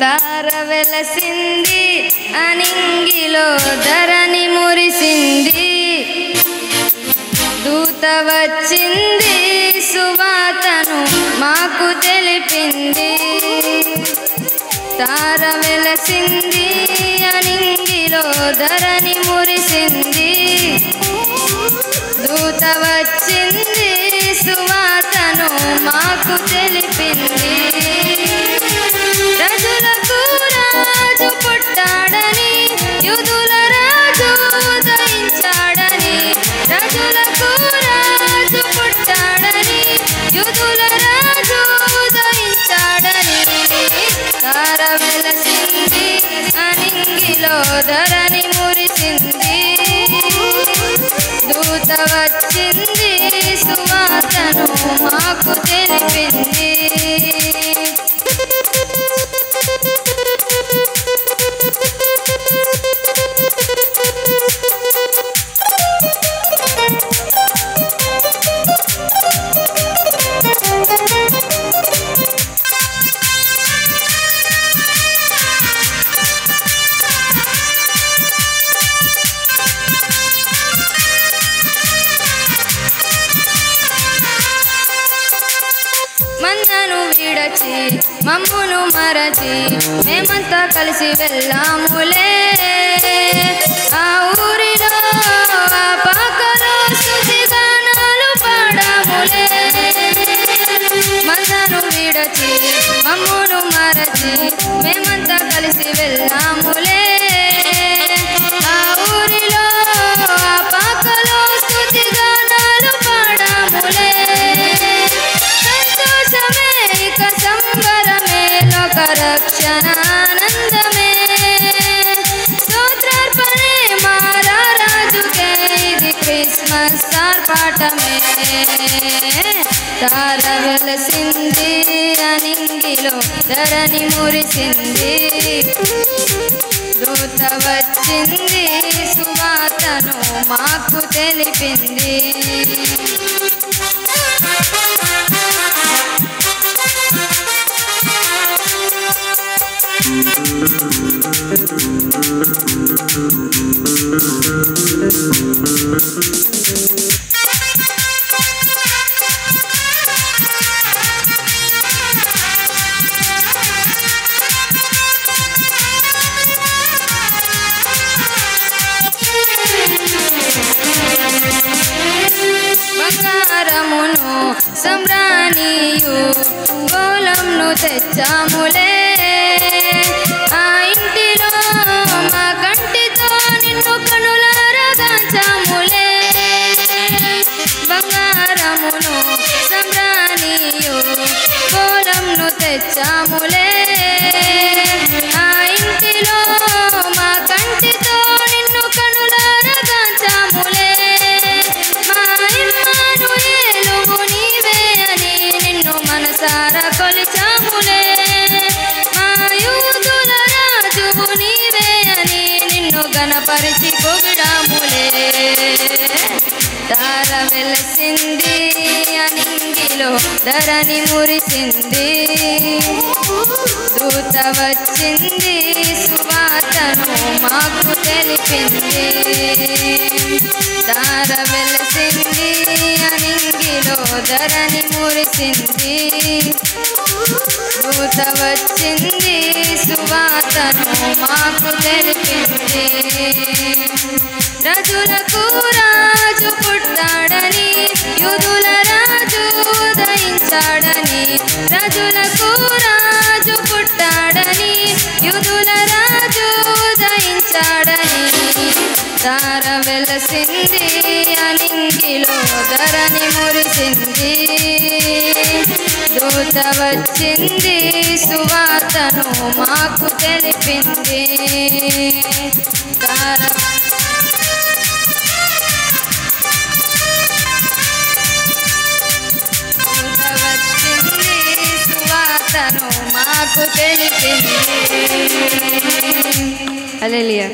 తార వెలసింది అనింగిలో ధరణి మురిసింది దూత వచ్చింది సువార్తను మాకు తెలిపింది తార వెలసింది అనింగిలో ధరణి మురిసింది దూత వచ్చింది సువార్తను మాకు తెలిపింది రాజులకు రాజు పుట్టాడని యూదుల రాజు ఉదయించాడని రాజులకు రాజు పుట్టాడని యూదుల రాజు ఉదయించాడని తార వెలసింది అనింగిలో ధరణి మురిసింది దూత వచ్చింది సువార్తను మాకు తెలిపింది మందను విడచి మమ్మును మరచి మేమంతా కలిసి వెళ్ళాములే ఆ ఊరిలో ఆ పాకలో స్తుతి గానాలు పాడాములే మందను విడచి మమ్మును మరచి మేమంతా కలిసి వెళ్ళాములే ఆ ఊరిలో ఆ పాకలో స్తుతి గానాలు పాడాములే సంబరమే లోక రక్షణానందమే స్తోత్రార్పణే మారా రాజుకే ఇది క్రిస్మస్ ఆర్పాటమే తార వెలసింది అనింగిలో ధరణి మురిసింది దూత వచ్చింది సువార్తను మాకు తెలిపింది బంగారమును సంబ్రాణియు గోళంను తెచ్చాములే ఆ ఇంటిలో మా కంటితో నిన్ను కనులారగాంచాములే బంగారమును సంబ్రాణియు గోళంను తెచ్చాములే ఆ ఇంటిలో మా కంటితో నిన్ను కనులారగాంచాములే మనసారా కొలిచాములే మా యూదుల రాజువు నీవే అని నిన్ను గణపరిచి పొగిడాములే తార వెలసింది అనింగిలో ధరణి మురిసింది దూత వచ్చింది సువార్తను మాకు తెలిపింది తార వెలసింది అనింగిలో ధరణి మురిసింది దూత వచ్చింది సువార్తను మాకు తెలిపింది రాజులకు రాజు పుట్టాడని యూదుల రాజు ఉదయించాడని రాజులకు రాజు పుట్టాడని యూదుల రాజు ఉదయించాడని తార వెలసింది అనింగిలో ధరణి మురిసింది దూత వచ్చింది సువార్తను మాకు తెలిపింది తార వచ్చింది సువార్తను మాకు తెలిపింది హల్లెలూయా.